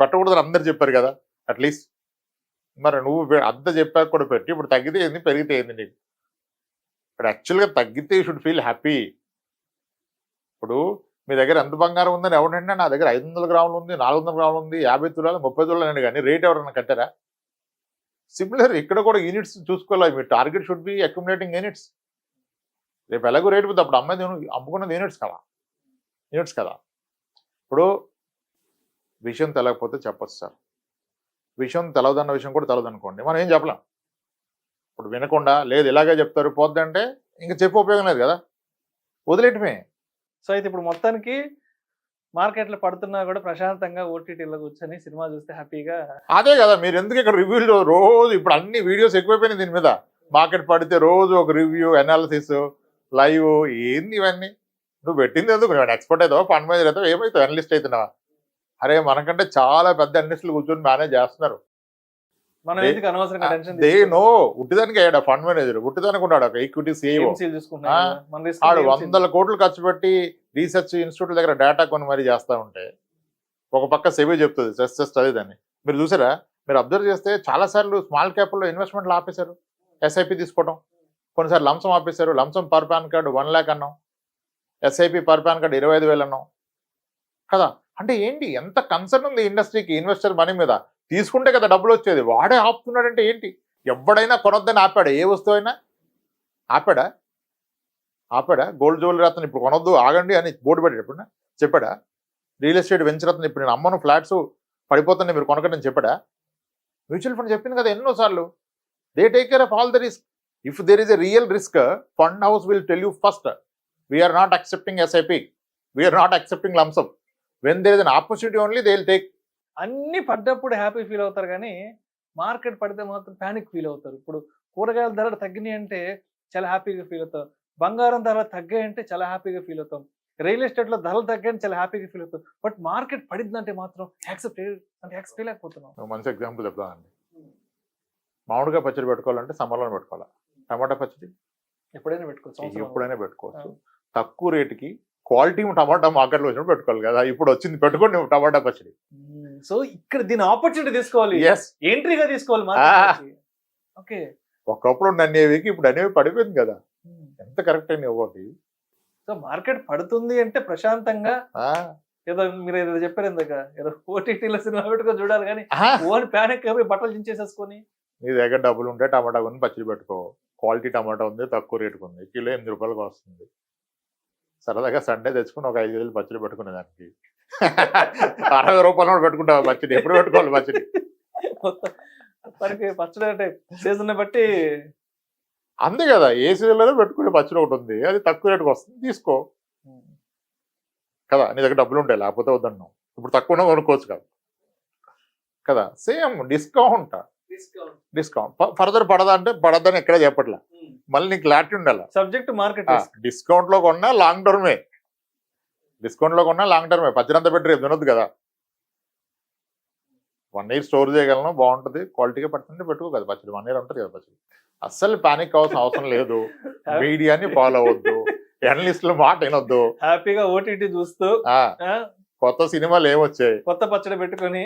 పెట్టకూడదని అందరు చెప్పారు కదా అట్లీస్ట్. మరి నువ్వు అంత చెప్పాక కూడా పెట్టి ఇప్పుడు తగ్గితే ఏంది పెరిగితే ఏంది నీకు? ఇప్పుడు యాక్చువల్గా తగ్గితే యూ షుడ్ ఫీల్ హ్యాపీ. ఇప్పుడు మీ దగ్గర ఎంత బంగారం ఉందని ఎవరంటే నా దగ్గర 500 గ్రాములు ఉంది, 400 గ్రాములు ఉంది, 50 తులాలు 30 తులాలు అండి, కానీ రేట్ ఎవరన్నా కట్టారా? సిమిలర్ ఇక్కడ కూడా యూనిట్స్ చూసుకోవాలి. మీ target should be accumulating units. రేపు ఎలాగో రేటు పోతే అప్పుడు అమ్మేది అమ్ముకున్నది యూనిట్స్ కదా. ఇప్పుడు విషయం తెలియకపోతే చెప్పచ్చు సార్, విషయం తెలవదన్న విషయం కూడా తెలవదు అనుకోండి, మనం ఏం చెప్పలేం. ఇప్పుడు వినకుండా లేదు ఇలాగే చెప్తారు పోద్దంటే ఇంకా చెప్పి ఉపయోగం లేదు కదా, వదిలేటమే. సో అయితే ఇప్పుడు మొత్తానికి మార్కెట్లో పడుతున్నా కూడా ప్రశాంతంగా ఓటీటీలో కూర్చొని సినిమా చూస్తే హ్యాపీగా. అదే కదా, మీరు ఎందుకు ఇక్కడ రివ్యూలు రోజు ఇప్పుడు అన్ని వీడియోస్ ఎక్కువైపోయినాయి దీని మీద. మార్కెట్ పడితే రోజు ఒక రివ్యూ, అనాలిసిస్, లైవ్, ఏంది ఇవన్నీ? నువ్వు పెట్టింది ఎందుకు? నువ్వు ఎక్స్పర్ట్ అవుతావా, ఫండ్ మేనేజర్ అవుతావా, ఏమవుతావు, అనలిస్ట్ అవుతున్నావా? అరే మనకంటే చాలా పెద్ద అనలిస్టులు కూర్చొని మేనేజ్ చేస్తున్నారు. మనం ఎందుకు అనవసరంగా టెన్షన్ దే నో. ఉట్టిదానికి అయ్యాడు ఫండ్ మేనేజర్, ఉట్టిదానికి ఉన్నాడు ఒక ఈక్విటీ సిఇఓ. ఆడు 100 కోట్లు ఖర్చు పెట్టి రీసెర్చ్ ఇన్స్టిట్యూట్ దగ్గర డేటా కొని మరీ చేస్తూ ఉంటే ఒక పక్క సెబీ చెప్తుంది జస్ట్ అదేదని. మీరు చూసారా? మీరు అబ్జర్వ్ చేస్తే చాలాసార్లు స్మాల్ క్యాప్లో ఇన్వెస్ట్మెంట్లు ఆపేశారు, ఎస్ఐపి తీసుకోవడం. కొన్నిసార్లు లంసం ఆపేశారు. లంసం పర్ పాన్ కార్డు 1 lakh అన్నాం, ఎస్ఐపి పర్ పాన్ కార్డు 25,000 అన్నాం కదా. అంటే ఏంటి, ఎంత కన్సర్న్ ఉంది ఇండస్ట్రీకి ఇన్వెస్టర్ మనీ మీద? తీసుకుంటే కదా డబ్బులు వచ్చేది, వాడే ఆపుతున్నాడంటే ఏంటి? ఎవడైనా కొనొద్దని ఆపాడా? ఏ వస్తువు అయినా ఆపాడా? గోల్డ్ జ్యువెలరీ అతను ఇప్పుడు కొనొద్దు ఆగండి అని బోర్డు పెట్టేటప్పుడు చెప్పాడా? రియల్ ఎస్టేట్ వెంచర్ అతను ఇప్పుడు నేను అమ్మను ఫ్లాట్స్ పడిపోతున్నాయి మీరు కొనకండి అని చెప్పాడా? మ్యూచువల్ ఫండ్ చెప్పింది కదా ఎన్నోసార్లు, they take care of all the risk. If there is a real risk, fund house will tell you first, we're not accepting SIP, we're not accepting lump sum. When there is an opportunity only they will take. అన్ని పడ్డప్పుడు happy feel అవుతారు, కానీ market పడితే మాత్రం panic feel అవుతారు. ఇప్పుడు కూరగాయల ధరలు తగ్గినాయి అంటే చాలా హ్యాపీగా ఫీల్ అవుతాం, బంగారం ధరలు తగ్గాయి అంటే చాలా హ్యాపీగా ఫీల్ అవుతాం, రియల్ ఎస్టేట్లో ధరలు తగ్గాయని చాలా హ్యాపీగా ఫీల్ అవుతాం. బట్ మార్కెట్ పడిందంటే మాత్రం యాక్సెప్ట్ చేయలేకపోతున్నాం. మంచి ఎగ్జాంపుల్ చెప్తానండి. మామిడికాయ పచ్చడి పెట్టుకోవాలంటే సమ్మర్లో పెట్టుకోవాలి, టమాటా పచ్చడి ఎప్పుడైనా పెట్టుకోవచ్చు, ఎప్పుడైనా పెట్టుకోవచ్చు. తక్కువ రేటుకి క్వాలిటీ టమాటా మార్కెట్లో వచ్చినప్పుడు పెట్టుకోవాలి కదా. ఇప్పుడు వచ్చింది పెట్టుకోండి టమాటా పచ్చడి. సో ఇక్కడ దీని ఆపర్చునిటీ తీసుకోవాలి, ఎంట్రీగా తీసుకోవాలి. ఓకే, ఒకప్పుడు అనేవికి ఇప్పుడు అనేవి పడిపోయింది కదా, ఎంత కరెక్ట్ అయిన ఒకటి. సో మార్కెట్ పడుతుంది అంటే ప్రశాంతంగా ఏదో మీరు ఏదో చెప్పారు ఇందాక, ఏదో ఓటీటీలో సినిమా పెట్టుకొని చూడాలి, కానీ ఓన్ ప్యానిక్ అయిపోయి బట్టలు చించేసేసుకొని. నీ దగ్గర డబ్బులు ఉంటే టమాటా కొని పచ్చడి పెట్టుకో, క్వాలిటీ టమాటా ఉంది, తక్కువ రేటుకు ఉంది, కిలో 8 రూపాయలకు వస్తుంది. సరదాగా సండే తెచ్చుకుని ఒక 5 కేజీలు పచ్చడి పెట్టుకునే దానికి 60 రూపాయలు పెట్టుకుంటావు పచ్చడి. ఎప్పుడు పెట్టుకోవాలి పచ్చడి? పచ్చడి అంటే సీజన్ బట్టి అంతే కదా, ఏ సీజన్లోనే పెట్టుకునే పచ్చడి ఒకటి ఉంది, అది తక్కువ రేటుకు వస్తుంది, తీసుకో కదా. నీ దగ్గర డబ్బులు ఉంటాయి, లేకపోతే వద్దన్నావు. ఇప్పుడు తక్కువ కొనుక్కోవచ్చు కదా. సేమ్ డిస్కౌంట్ ఫర్దర్ పడదా అంటే పడద్దని ఎక్కడ చెప్పట్లే, మళ్ళీ నీకు క్లారిటీ ఉండాలి. సబ్జెక్ట్ మార్కెట్ డిస్కౌంట్ లో కొన్నా లాంగ్ టర్మే, పచ్చడంతా పెట్టి రేపు తినొద్దు కదా. 1 year స్టోర్ చేయగలను, బాగుంటుంది, క్వాలిటీగా పడుతుంటే పెట్టుకో కదా పచ్చడి. 1 year ఉంటుంది కదా పచ్చడి. అస్సలు పానిక్ అవ్వాల్సిన అవసరం లేదు, మీడియాని ఫాలో అవ్వద్దు, అనలిస్టుల మాట వినొద్దు, హ్యాపీగా ఓటీటీ చూస్తూ కొత్త సినిమాలు ఏమొచ్చాయి, కొత్త పచ్చడి పెట్టుకొని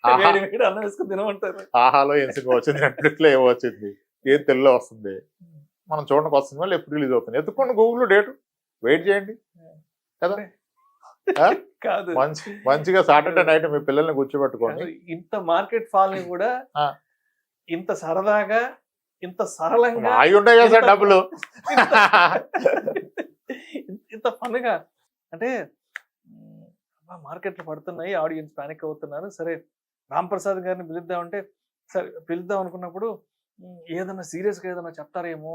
అన్నం వేసుకుని తినమంటారు. ఆహాలో ఏం సినిమా వచ్చింది, నెట్ఫ్లిక్స్ లో ఏమో వచ్చింది, ఏం తెలుగులో వస్తుంది, మనం చూడడానికి వస్తుంది, మళ్ళీ ఎప్పుడు రిలీజ్ అవుతుంది, ఎత్తుకోండి గూగుల్ డేట్, వెయిట్ చేయండి కదా. కాదు, మంచిగా సాటర్డే నైట్ మీ పిల్లల్ని కూర్చోబెట్టుకోండి. ఇంత మార్కెట్ ఫాల్ ని కూడా ఇంత సరదాగా, ఇంత సరళంగా అవి ఉంటాయి కదా సార్ డబ్బులు, ఇంత ఫన్గా అంటే మార్కెట్లు పడుతున్నాయి, ఆడియన్స్ పానిక్ అవుతున్నారు. సరే రామ్ ప్రసాద్ గారిని పిలుద్దామంటే సరే పిలుద్దాం అనుకున్నప్పుడు ఏదైనా సీరియస్గా ఏదైనా చెప్తారేమో,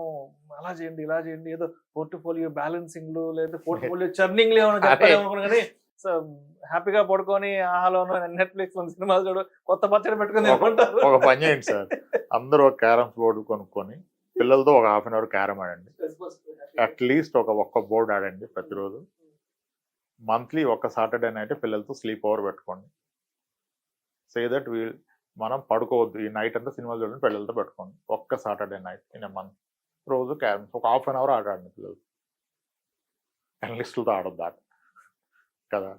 అలా చేయండి ఇలా చేయండి, ఏదో పోర్ట్ఫోలియో బ్యాలెన్సింగ్లు లేదా పోర్ట్ఫోలియో చర్నింగ్లు ఏమైనా చెప్తారేమో అనుకున్నా, కానీ హ్యాపీగా పడుకొని ఆహాలోనూ నెట్ఫ్లిక్స్ లో సినిమాలు చూడు, కొత్త పచ్చడి పెట్టుకుని ఒక పని చేయండి సార్, అందరూ ఒక క్యారమ్స్ బోర్డు కొనుక్కొని పిల్లలతో ఒక 1/2 hour క్యారమ్ ఆడండి, అట్లీస్ట్ ఒక్క బోర్డు ఆడండి ప్రతిరోజు. మంత్లీ ఒక సాటర్డే నైట్ పిల్లలతో స్లీప్ ఓవర్ పెట్టుకోండి. సే దట్ మనం పడుకోవద్దు, ఈ నైట్ అంతా సినిమాలు చూడండి, పిల్లలతో పెట్టుకోండి, ఒక్క Saturday night in a month రోజు క్యారమ్స్ ఒక హాఫ్ అన్ అవర్ ఆడాడండి పిల్లలు, అనలిస్టులతో ఆడొద్దు ఆట కదా.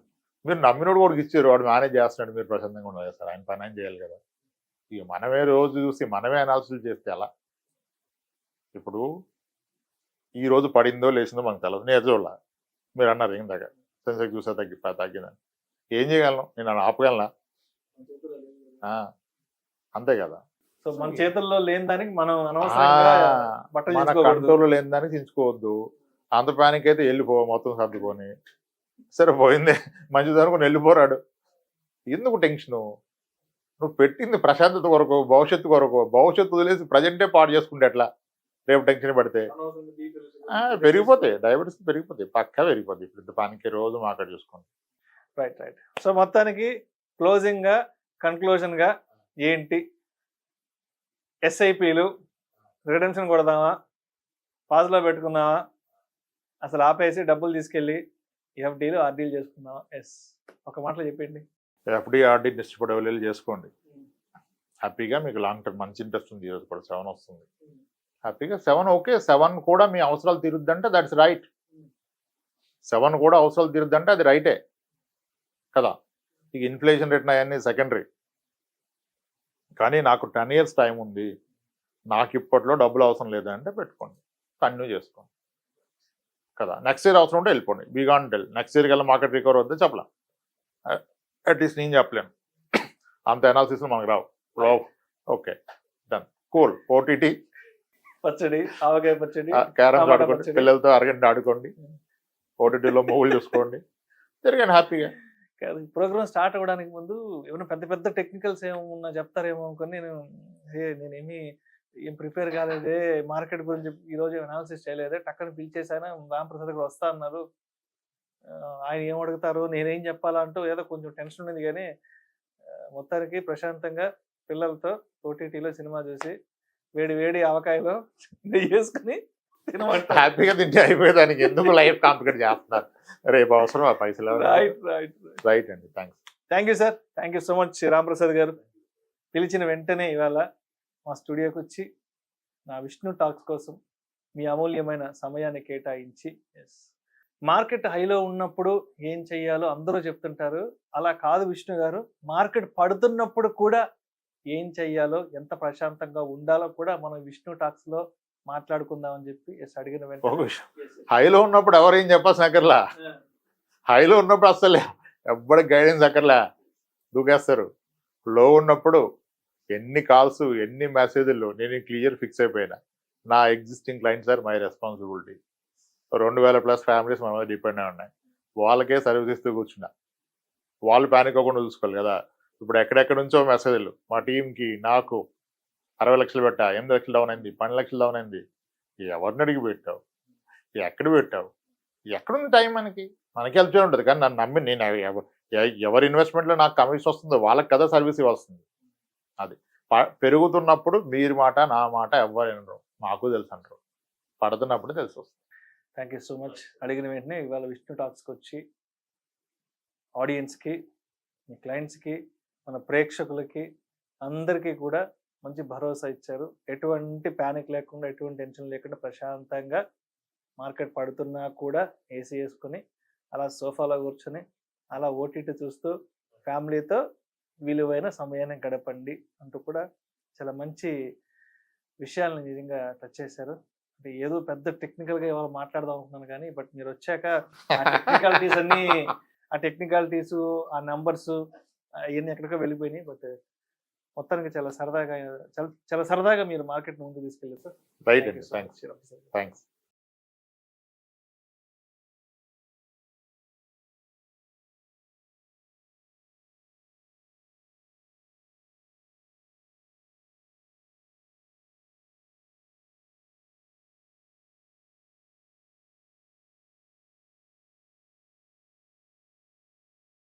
మీరు నమ్మినోడు కూడా ఇచ్చారు, వాడు మేనేజ్ చేస్తున్నాడు, మీరు ప్రశాంతంగా ఉండదు సార్, ఆయన పని ఆయన చేయాలి కదా. ఇక మనమే రోజు చూసి మనమే అనాలిసిస్ చేస్తే ఎలా? ఇప్పుడు ఈ రోజు పడిందో లేచిందో మనకు తెలియదు, నేను చూడాల, మీరు అన్నారు ఇందాక సెన్సెక్స్ చూసా తగ్గిందని, ఏం చేయగలను నేను, ఆపగలనా? అంతే కదా. సో మన చేతుల్లో లేని దానికి మనం అనవసరంగా బట్టలు మన చించుకోకూడదు. కంట్రోల్ లేని దానికి చించుకోవద్దు. అంత ప్యానిక్ అయితే వెళ్ళిపో, మొత్తం సర్దుకొని సరే పోయింది మంచిది అనుకుని వెళ్ళిపోరాడు. ఎందుకు టెన్షను? నువ్వు పెట్టింది ప్రశాంతత కొరకు, భవిష్యత్తు కొరకు, భవిష్యత్తు వదిలేసి ప్రజెంటే పాడు చేసుకుంటే ఎట్లా? రేపు టెన్షన్ పడితే పెరిగిపోతాయి, డయాబెటీస్ పెరిగిపోతాయి, పక్కా పెరిగిపోతాయి. ఇప్పుడు పానికి రోజు మాట్లాడి చూసుకోండి. రైట్. సో మొత్తానికి క్లోజింగ్ గా కన్క్లూజన్ గా ఏంటి? ఎస్ఐపిలు రిడెంప్షన్ కొడదామా, పాజ్లో పెట్టుకుందామా, అసలు ఆపేసి డబ్బులు తీసుకెళ్ళి ఎఫ్డీలు ఆర్డీలు చేసుకుందామా? ఎస్, ఒక మాటలో చెప్పండి. ఎఫ్డీ ఆర్డీ డిస్ట్రిబ్యూట్ అవైలబుల్ చేసుకోండి హ్యాపీగా. మీకు లాంగ్ టర్మ్ మంచి ఇంట్రెస్ట్ ఉంది, ఈరోజు కూడా 7 వస్తుంది హ్యాపీగా. 7 ఓకే, 7 కూడా మీ అవసరాలు తీరుద్దంటే దట్స్ రైట్. 7 కూడా అవసరాలు తీరుద్దంటే అది రైటే కదా. ఇక ఇన్ఫ్లేషన్ రేట్ అవన్నీ సెకండరీ, కానీ నాకు 10 years టైం ఉంది, నాకు ఇప్పట్లో డబ్బులు అవసరం లేదంటే పెట్టుకోండి, కంటిన్యూ చేసుకోండి కదా. నెక్స్ట్ ఇయర్ అవసరం ఉంటే వెళ్ళిపోండి, బిగాన్ టెల్. నెక్స్ట్ ఇయర్ కల్లా మార్కెట్ రికవర్ వద్దే చెప్పలేం, అట్లీస్ట్ నేను చెప్పలేను, అంత అనాలిసిస్ మనకు రావు. Okay done, cool. ఓటీటీ పచ్చడి, ఆవకాయ పచ్చడి, క్యారమ్స్ ఆడుకోండి, పిల్లలతో అరగంట ఆడుకోండి, ఓటీటీలో మూవీలు చూసుకోండి, తిరగండి హ్యాపీగా. ప్రోగ్రామ్ స్టార్ట్ అవ్వడానికి ముందు ఏమైనా పెద్ద పెద్ద టెక్నికల్స్ ఏమన్నా చెప్తారేమో అనుకుని నేనేమి ఏం ప్రిపేర్ కాలేదే, మార్కెట్ గురించి ఈరోజు అనాలిసిస్ చేయలేదే, టక్కని పిలిచేసాను, రామప్రసాద్ గారు వస్తా అన్నారు, ఆయన ఏం అడుగుతారు, నేనేం చెప్పాలా అంటూ ఏదో కొంచెం టెన్షన్ ఉంది. కానీ మొత్తానికి ప్రశాంతంగా పిల్లలతో ఓటీటీలో సినిమా చూసి వేడి వేడి ఆవకాయలో నెయ్యి వేసుకుని హ్యాపీగా తింటే అయిపోయేదానికి ఎందుకు లైఫ్ కాంప్లికేట్ చేస్తున్నారు? రేపు అవసరం ఆ పైసలు. రైట్ అండి, thank you sir, thank you so much Ramprasad గారు. పిలిచిన వెంటనే ఇవాళ మా స్టూడియోకి వచ్చి నా విష్ణు టాక్స్ కోసం మీ అమూల్యమైన సమయాన్ని కేటాయించి, మార్కెట్ హైలో ఉన్నప్పుడు ఏం చెయ్యాలో అందరూ చెప్తుంటారు, అలా కాదు విష్ణు గారు, మార్కెట్ పడుతున్నప్పుడు కూడా ఏం చెయ్యాలో, ఎంత ప్రశాంతంగా ఉండాలో కూడా మనం విష్ణు టాక్స్ లో మాట్లాడుకుందామని చెప్పి అడిగిన వెంటనే హైలో ఉన్నప్పుడు ఎవరు ఏం చెప్పాల్సిన అక్కర్లా, హైలో ఉన్నప్పుడు అసలు ఎవ్వరికి గైడెన్స్ అక్కర్లా, దూకేస్తారు. లో ఉన్నప్పుడు ఎన్ని కాల్స్, ఎన్ని మెసేజ్లు, నేను క్లియర్ ఫిక్స్ అయిపోయినా, నా existing clients are my responsibility. 2000+ families మన మీద డిపెండ్ అయి ఉన్నాయి, వాళ్ళకే సర్వీస్ ఇస్తూ కూర్చున్నా, వాళ్ళు ప్యానిక్ అవ్వకుండా చూసుకోవాలి కదా. ఇప్పుడు ఎక్కడెక్కడ నుంచో మెసేజ్లు, మా టీంకి నాకు 60 లక్షలు పెట్టా, 8 లక్షలు డౌన్ అయింది, 12 లక్షలు డౌన్ అయింది, ఎవరిని అడిగి పెట్టావు, ఎక్కడ పెట్టావు, ఎక్కడుంది టైం? మనకి హెల్ప్ చేయ ఉంటుంది. కానీ నన్ను నమ్మి నేను ఎవరి ఇన్వెస్ట్మెంట్లో నాకు కమిషన్ వస్తుందో వాళ్ళకి కదా సర్వీస్ ఇవ్వాల్సింది. అది పెరుగుతున్నప్పుడు మీరు మాట నా మాట ఎవరు వినరు, మాకు తెలుసు అంటారు, పడుతున్నప్పుడు తెలిసి వస్తుంది. Thank you so much. అడిగిన వెంటనే ఇవాళ విష్ణు టాక్స్కి వచ్చి ఆడియన్స్కి, మీ క్లయింట్స్కి, మన ప్రేక్షకులకి అందరికీ కూడా మంచి భరోసా ఇచ్చారు. ఎటువంటి ప్యానిక్ లేకుండా, ఎటువంటి టెన్షన్ లేకుండా ప్రశాంతంగా మార్కెట్ పడుతున్నా కూడా ఏసీ వేసుకొని అలా సోఫాలో కూర్చొని అలా ఓటీటీ చూస్తూ ఫ్యామిలీతో విలువైన సమయాన్ని గడపండి అంటూ కూడా చాలా మంచి విషయాలను నిజంగా టచ్ చేశారు. అంటే ఏదో పెద్ద టెక్నికల్గా ఇవాళ మాట్లాడదాం అనుకున్నాను, కానీ బట్ మీరు వచ్చాక ఆ టెక్నికాలిటీస్ అన్నీ, ఆ టెక్నికాలిటీస్, ఆ నంబర్స్ అవన్నీ ఎక్కడికో వెళ్ళిపోయినాయి. బట్ మొత్తానికి చాలా సరదాగా మీరు మార్కెట్ ముందు తీసుకెళ్ళారు సార్. రైట్ అండి, థ్యాంక్స్.